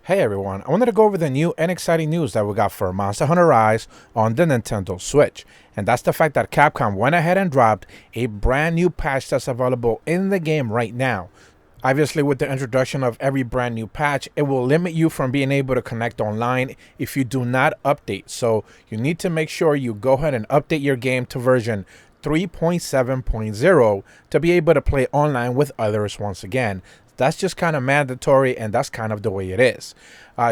Hey everyone, I wanted to go over the new and exciting news that we got for Monster Hunter Rise on the Nintendo Switch. And that's the fact that Capcom went ahead and dropped a brand new patch that's available in the game right now. Obviously, with the introduction of every brand new patch, it will limit you from being able to connect online if you do not update. So you need to make sure you go ahead and update your game to version 3.7.0 to be able to play online with others once again. That's just kind of mandatory, and that's kind of the way it is.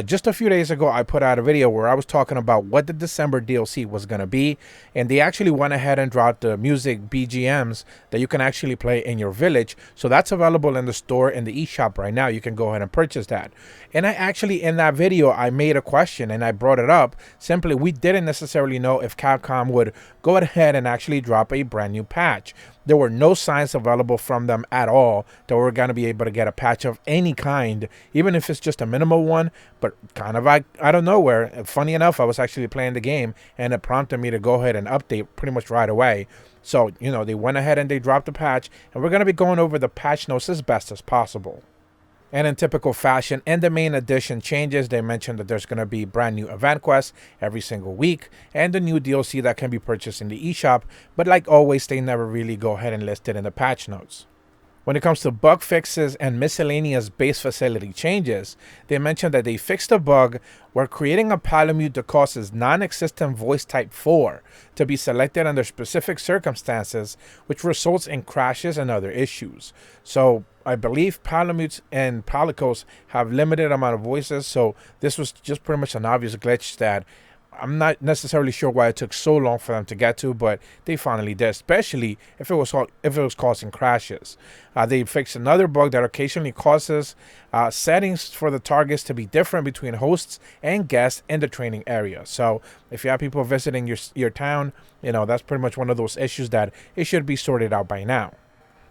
Just a few days ago, I put out a video where I was talking about what the December DLC was going to be, and they actually went ahead and dropped the music BGMs that you can actually play in your village. So that's available in the store in the eShop right now. You can go ahead and purchase that. And I actually, in that video, I made a question and I brought it up. Simply, we didn't necessarily know if Capcom would go ahead and actually drop a brand new patch. There were no signs available from them at all that we're going to be able to get a patch of any kind, even if it's just a minimal one. But kind of out of nowhere, funny enough, I was actually playing the game and it prompted me to go ahead and update pretty much right away. So, they went ahead and they dropped the patch, and we're going to be going over the patch notes as best as possible. And in typical fashion, in the main edition changes, they mentioned that there's going to be brand new event quests every single week and the new DLC that can be purchased in the eShop, but like always, they never really go ahead and list it in the patch notes. When it comes to bug fixes and miscellaneous base facility changes, they mentioned that they fixed a bug where creating a Palamute that causes non-existent voice type 4 to be selected under specific circumstances, which results in crashes and other issues. So I believe Palamutes and Palicos have limited amount of voices, so this was just pretty much an obvious glitch that I'm not necessarily sure why it took so long for them to get to, but they finally did, especially if it was causing crashes. They fixed another bug that occasionally causes settings for the targets to be different between hosts and guests in the training area. So if you have people visiting your town, that's pretty much one of those issues that it should be sorted out by now.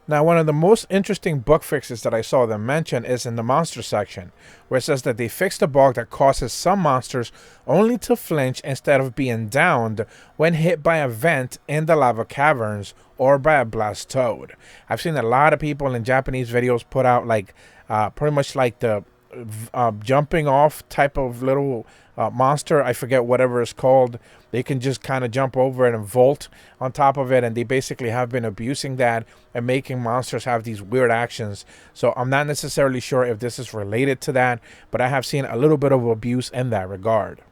Now, one of the most interesting bug fixes that I saw them mention is in the monster section, where it says that they fixed a bug that causes some monsters only to flinch instead of being downed when hit by a vent in the lava caverns or by a blast toad. I've seen a lot of people in Japanese videos put out pretty much like the jumping off type of little monster. I forget whatever it's called. They can just kind of jump over it and vault on top of it, and they basically have been abusing that and making monsters have these weird actions. So I'm not necessarily sure if this is related to that, but I have seen a little bit of abuse in that regard.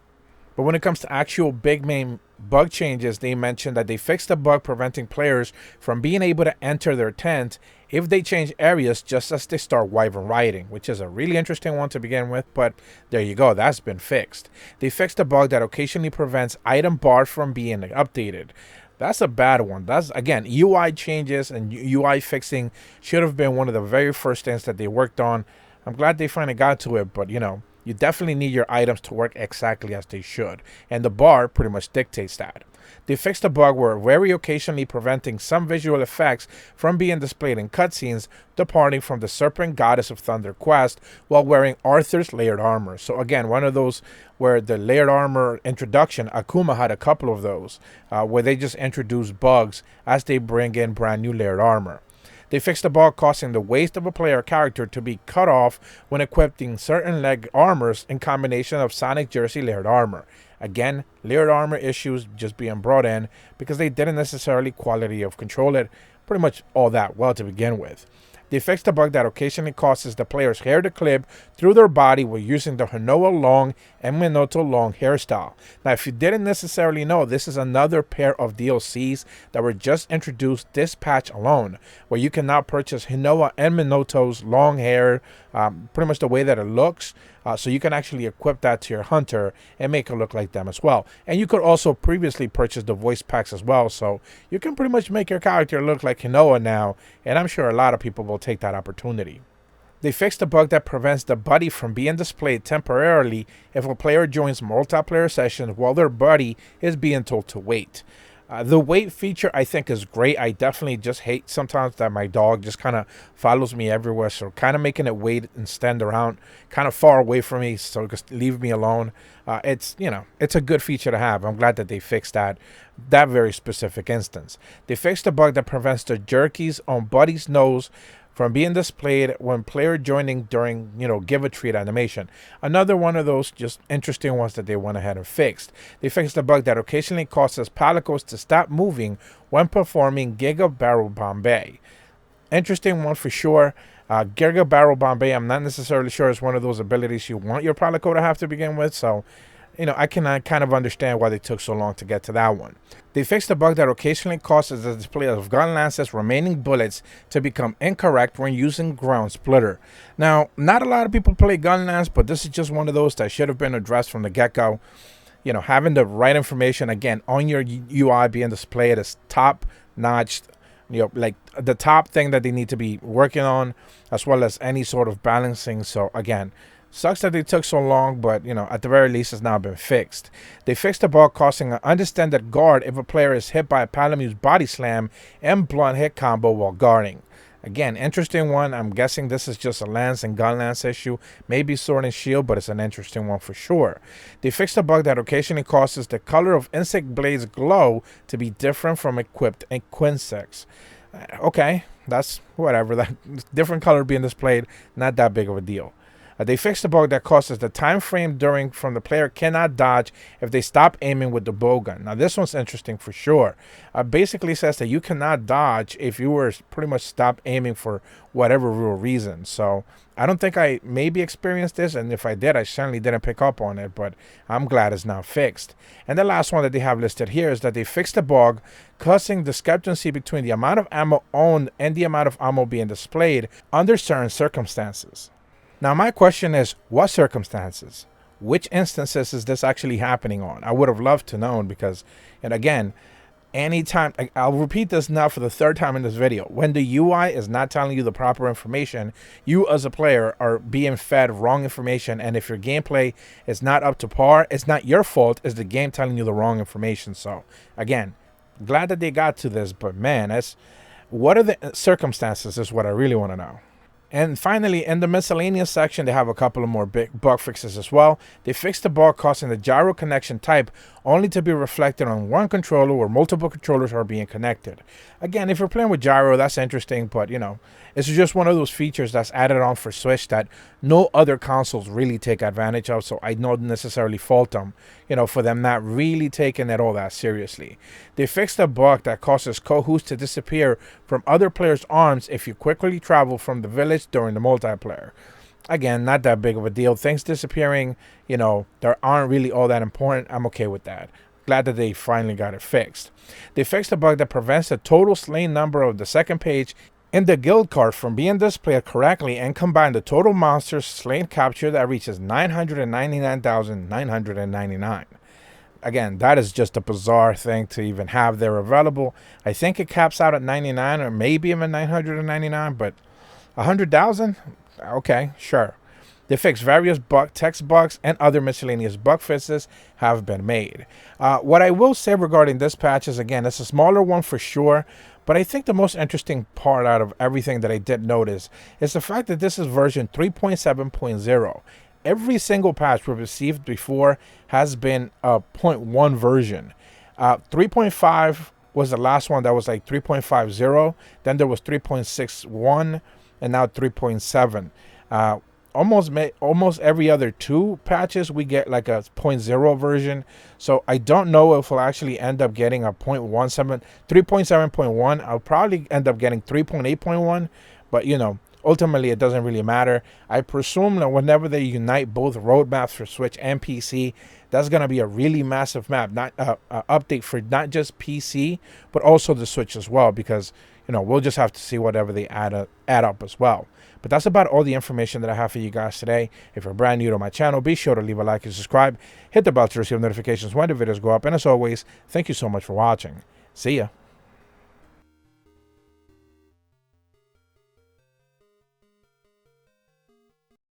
But when it comes to actual big main bug changes, they mentioned that they fixed a bug preventing players from being able to enter their tent if they change areas just as they start wyvern riding, which is a really interesting one to begin with, but there you go, that's been fixed. They fixed a bug that occasionally prevents item bars from being updated. That's a bad one. That's, again, UI changes and UI fixing should have been one of the very first things that they worked on. I'm glad they finally got to it, but you definitely need your items to work exactly as they should, and the bar pretty much dictates that. They fixed a bug where very occasionally preventing some visual effects from being displayed in cutscenes, departing from the Serpent Goddess of Thunder quest while wearing Arthur's layered armor. So again, one of those where the layered armor introduction, Akuma had a couple of those, where they just introduce bugs as they bring in brand new layered armor. They fixed the bug causing the waist of a player character to be cut off when equipping certain leg armors in combination of Sonic Jersey layered armor. Again, layered armor issues just being brought in because they didn't necessarily quality of control it pretty much all that well to begin with. They fixed a bug that occasionally causes the player's hair to clip through their body while using the Hinoa long and Minoto long hairstyle. Now, if you didn't necessarily know, this is another pair of DLCs that were just introduced this patch alone, where you can now purchase Hinoa and Minoto's long hair, pretty much the way that it looks. So you can actually equip that to your hunter and make it look like them as well. And you could also previously purchase the voice packs as well. So you can pretty much make your character look like Hinoa now. And I'm sure a lot of people will take that opportunity. They fixed a bug that prevents the buddy from being displayed temporarily if a player joins multiplayer sessions while their buddy is being told to wait. The wait feature I think is great. I definitely just hate sometimes that my dog just kind of follows me everywhere. So kind of making it wait and stand around kind of far away from me so just leave me alone. It's a good feature to have. I'm glad that they fixed that very specific instance. They fixed a bug that prevents the jerkies on Buddy's nose from being displayed when player joining during, give a treat animation. Another one of those just interesting ones that they went ahead and fixed. They fixed the bug that occasionally causes palicos to stop moving when performing Giga Barrel Bombay. Interesting one for sure. Giga Barrel Bombay, I'm not necessarily sure is one of those abilities you want your palico to have to begin with, so I can kind of understand why they took so long to get to that one. They fixed a bug that occasionally causes the display of Gun Lance's remaining bullets to become incorrect when using Ground Splitter. Now, not a lot of people play Gun Lance, but this is just one of those that should have been addressed from the get-go. Having the right information, again, on your UI being displayed as top-notch, like the top thing that they need to be working on, as well as any sort of balancing. So, again, sucks that they took so long, but, at the very least, it's now been fixed. They fixed the bug causing an undistended guard if a player is hit by a Palamu's body slam and blunt hit combo while guarding. Again, interesting one. I'm guessing this is just a lance and gun lance issue. Maybe sword and shield, but it's an interesting one for sure. They fixed a bug that occasionally causes the color of insect blades glow to be different from equipped insects. Okay, that's whatever. That different color being displayed, not that big of a deal. They fixed the bug that causes the time frame from the player cannot dodge if they stop aiming with the bow gun. Now, this one's interesting for sure. Basically says that you cannot dodge if you were pretty much stopped aiming for whatever real reason. So, I don't think I maybe experienced this, and if I did, I certainly didn't pick up on it, but I'm glad it's now fixed. And the last one that they have listed here is that they fixed the bug causing discrepancy between the amount of ammo owned and the amount of ammo being displayed under certain circumstances. Now, my question is, what circumstances? Which instances is this actually happening on? I would have loved to know because, and again, anytime, I'll repeat this now for the third time in this video. When the UI is not telling you the proper information, you as a player are being fed wrong information. And if your gameplay is not up to par, it's not your fault. It's the game telling you the wrong information. So, again, glad that they got to this. But, man, what are the circumstances is what I really want to know. And finally, in the miscellaneous section, they have a couple of more big bug fixes as well. They fixed the bug causing the gyro connection type only to be reflected on one controller where multiple controllers are being connected. Again, if you're playing with gyro, that's interesting, but, it's just one of those features that's added on for Switch that no other consoles really take advantage of, so I don't necessarily fault them, for them not really taking it all that seriously. They fixed a bug that causes Kohus to disappear from other players' arms if you quickly travel from the village during the multiplayer. Again, not that big of a deal. Things disappearing, they aren't really all that important. I'm okay with that. Glad that they finally got it fixed. They fixed a bug that prevents the total slain number of the second page in the guild card from being displayed correctly and combine the total monsters slain captured that reaches 999,999. Again, that is just a bizarre thing to even have there available. I think it caps out at 99 or maybe even 999, but 100,000? Okay, sure. They fixed various text bugs and other miscellaneous bug fixes have been made. What I will say regarding this patch is, again, it's a smaller one for sure, but I think the most interesting part out of everything that I did notice is the fact that this is version 3.7.0. Every single patch we've received before has been a 0.1 version. 3.5 was the last one that was like 3.50. Then there was 3.61 and now 3.7. Almost every other two patches we get like a 0.0 version. So I don't know if we'll actually end up getting a 3.7.1. I'll probably end up getting 3.8.1, but ultimately it doesn't really matter. I presume that whenever they unite both roadmaps for Switch and PC, that's going to be a really massive map, not update for not just PC but also the Switch as well, because we'll just have to see whatever they add up as well. But that's about all the information that I have for you guys today. If you're brand new to my channel, be sure to leave a like and subscribe. Hit the bell to receive notifications when the videos go up. And as always, thank you so much for watching. See ya.